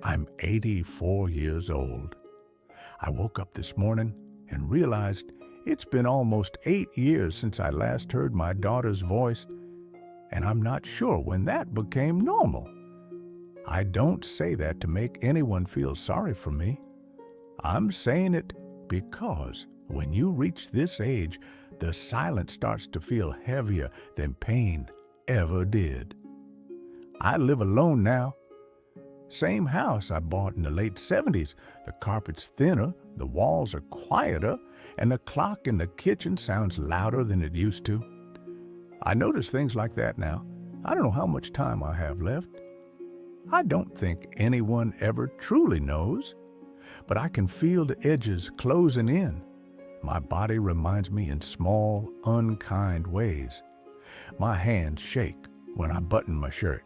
I'm 84 years old. I woke up this morning and realized it's been almost 8 years since I last heard my daughter's voice, and I'm not sure when that became normal. I don't say that to make anyone feel sorry for me. I'm saying it because when you reach this age, the silence starts to feel heavier than pain ever did. I live alone now. Same house I bought in the late 70s. The carpet's thinner, the walls are quieter, and the clock in the kitchen sounds louder than it used to. I notice things like that now. I don't know how much time I have left. I don't think anyone ever truly knows, but I can feel the edges closing in. My body reminds me in small, unkind ways. My hands shake when I button my shirt.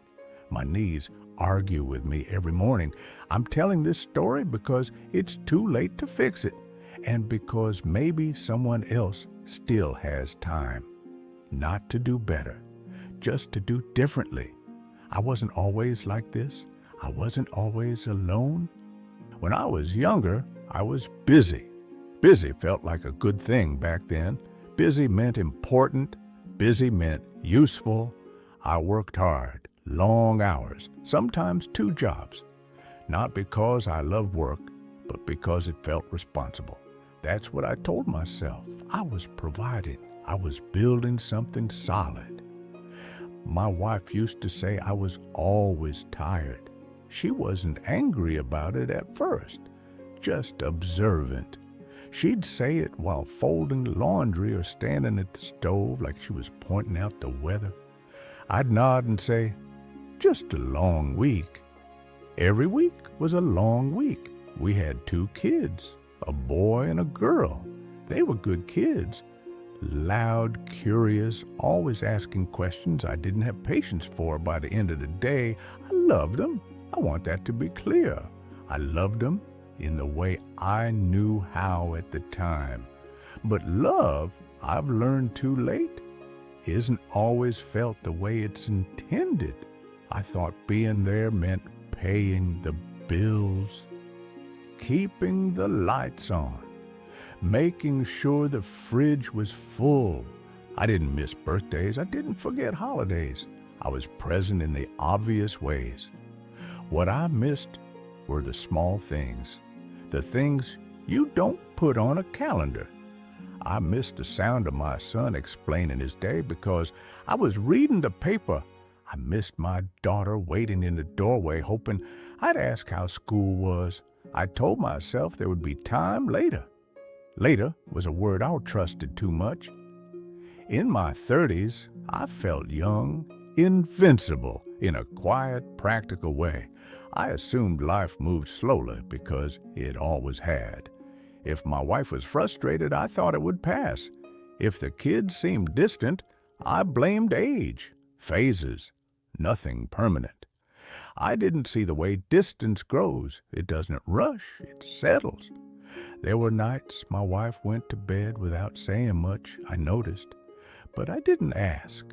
My knees argue with me every morning. I'm telling this story because it's too late to fix it, and because maybe someone else still has time. Not to do better, just to do differently. I wasn't always like this. I wasn't always alone. When I was younger, I was busy. Busy felt like a good thing back then. Busy meant important. Busy meant useful. I worked hard, long hours, sometimes 2 jobs. Not because I loved work, but because it felt responsible. That's what I told myself. I was providing. I was building something solid. My wife used to say I was always tired. She wasn't angry about it at first, just observant. She'd say it while folding laundry or standing at the stove like she was pointing out the weather. I'd nod and say, just a long week. Every week was a long week. We had 2 kids, a boy and a girl. They were good kids. Loud, curious, always asking questions I didn't have patience for by the end of the day. I loved them. I want that to be clear. I loved them in the way I knew how at the time. But love, I've learned too late, isn't always felt the way it's intended. I thought being there meant paying the bills, keeping the lights on, making sure the fridge was full. I didn't miss birthdays. I didn't forget holidays. I was present in the obvious ways. What I missed were the small things, the things you don't put on a calendar. I missed the sound of my son explaining his day because I was reading the paper. I missed my daughter waiting in the doorway, hoping I'd ask how school was. I told myself there would be time later. Later was a word I trusted too much. In my 30s, I felt young, invincible, in a quiet, practical way. I assumed life moved slowly because it always had. If my wife was frustrated, I thought it would pass. If the kids seemed distant, I blamed age, phases, nothing permanent. I didn't see the way distance grows. It doesn't rush, it settles. There were nights my wife went to bed without saying much, I noticed, but I didn't ask.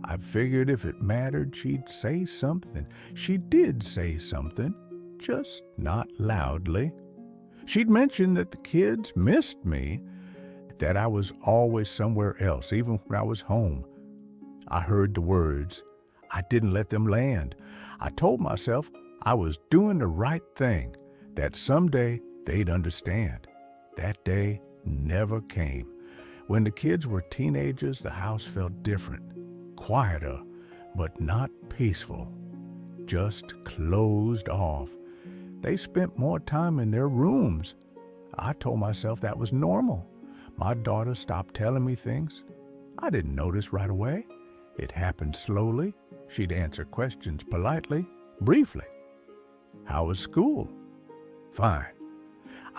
I figured if it mattered, she'd say something. She did say something, just not loudly. She'd mentioned that the kids missed me, that I was always somewhere else, even when I was home. I heard the words. I didn't let them land. I told myself I was doing the right thing, that someday they'd understand. That day never came. When the kids were teenagers, the house felt different, quieter, but not peaceful, just closed off. They spent more time in their rooms. I told myself that was normal. My daughter stopped telling me things. I didn't notice right away. It happened slowly. She'd answer questions politely, briefly. How was school? Fine.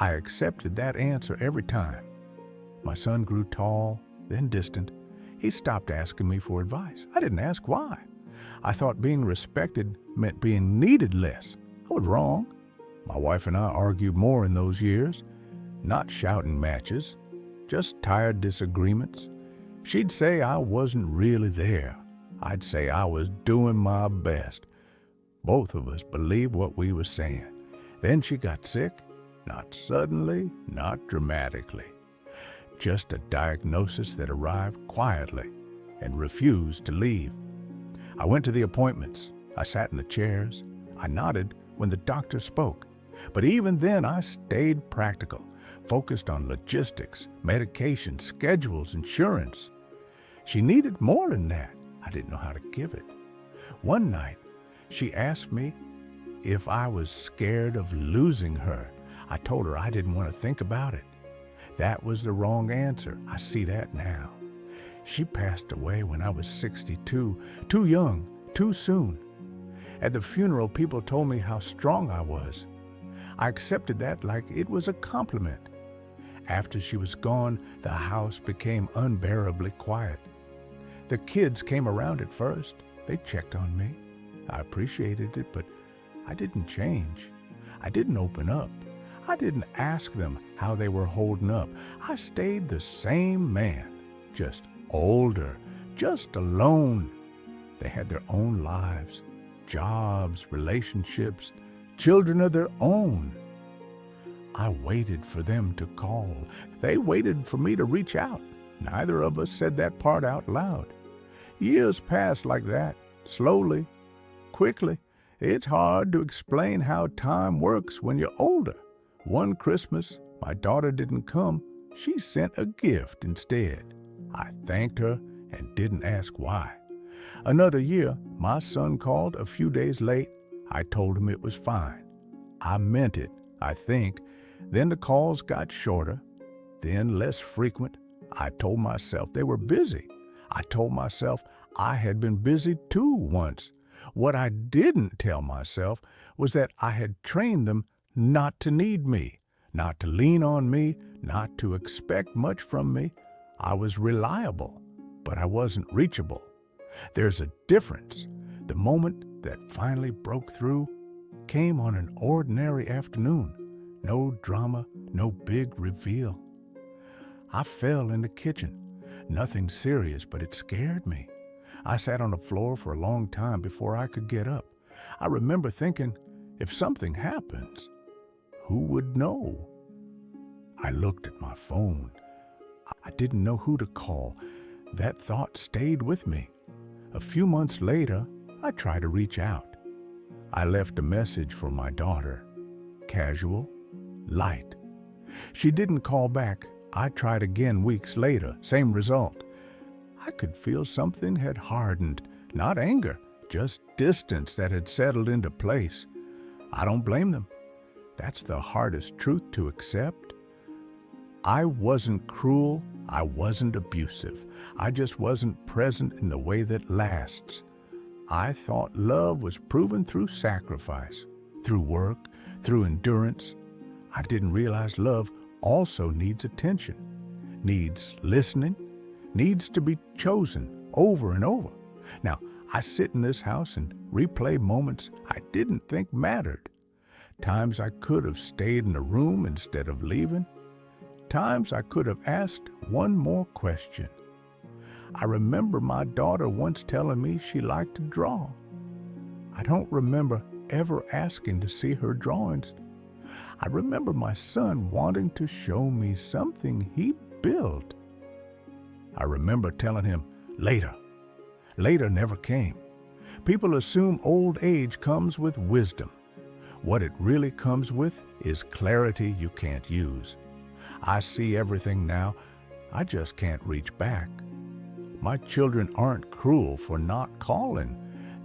I accepted that answer every time. My son grew tall, then distant. He stopped asking me for advice. I didn't ask why. I thought being respected meant being needed less. I was wrong. My wife and I argued more in those years. Not shouting matches, just tired disagreements. She'd say I wasn't really there. I'd say I was doing my best. Both of us believed what we were saying. Then she got sick, not suddenly, not dramatically. Just a diagnosis that arrived quietly and refused to leave. I went to the appointments. I sat in the chairs. I nodded when the doctor spoke. But even then, I stayed practical, focused on logistics, medication, schedules, insurance. She needed more than that. I didn't know how to give it. One night, she asked me if I was scared of losing her. I told her I didn't want to think about it. That was the wrong answer. I see that now. She passed away when I was 62, too young, too soon. At the funeral, people told me how strong I was. I accepted that like it was a compliment. After she was gone, the house became unbearably quiet. The kids came around at first. They checked on me. I appreciated it, but I didn't change. I didn't open up. I didn't ask them how they were holding up. I stayed the same man, just older, just alone. They had their own lives, jobs, relationships, children of their own. I waited for them to call. They waited for me to reach out. Neither of us said that part out loud. Years passed like that, slowly, quickly. It's hard to explain how time works when you're older. One Christmas, my daughter didn't come. She sent a gift instead. I thanked her and didn't ask why. Another year, my son called a few days late. I told him it was fine. I meant it, I think. Then the calls got shorter, then less frequent. I told myself they were busy. I told myself I had been busy too once. What I didn't tell myself was that I had trained them not to need me, not to lean on me, not to expect much from me. I was reliable, but I wasn't reachable. There's a difference. The moment that finally broke through came on an ordinary afternoon. No drama, no big reveal. I fell in the kitchen. Nothing serious, but it scared me. I sat on the floor for a long time before I could get up. I remember thinking, if something happens, who would know? I looked at my phone. I didn't know who to call. That thought stayed with me. A few months later, I tried to reach out. I left a message for my daughter. Casual, light. She didn't call back. I tried again weeks later, same result. I could feel something had hardened, not anger, just distance that had settled into place. I don't blame them. That's the hardest truth to accept. I wasn't cruel. I wasn't abusive. I just wasn't present in the way that lasts. I thought love was proven through sacrifice, through work, through endurance. I didn't realize love also needs attention, needs listening, needs to be chosen over and over. Now, I sit in this house and replay moments I didn't think mattered. Times I could have stayed in the room instead of leaving. Times I could have asked one more question. I remember my daughter once telling me she liked to draw. I don't remember ever asking to see her drawings. I remember my son wanting to show me something he built. I remember telling him, later. Later never came. People assume old age comes with wisdom. What it really comes with is clarity you can't use. I see everything now. I just can't reach back. My children aren't cruel for not calling.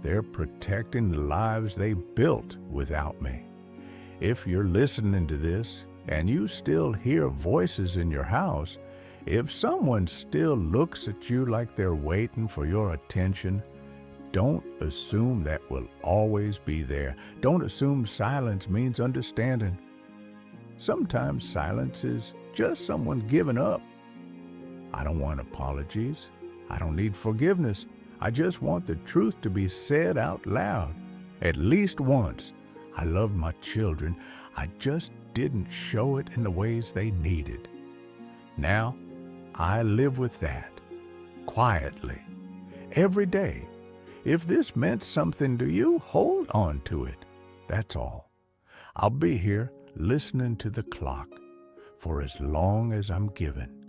They're protecting the lives they built without me. If you're listening to this and you still hear voices in your house, if someone still looks at you like they're waiting for your attention, don't assume that will always be there. Don't assume silence means understanding. Sometimes silence is just someone giving up. I don't want apologies. I don't need forgiveness. I just want the truth to be said out loud, at least once. I loved my children. I just didn't show it in the ways they needed. Now, I live with that, quietly, every day. If this meant something to you, hold on to it. That's all. I'll be here listening to the clock for as long as I'm given.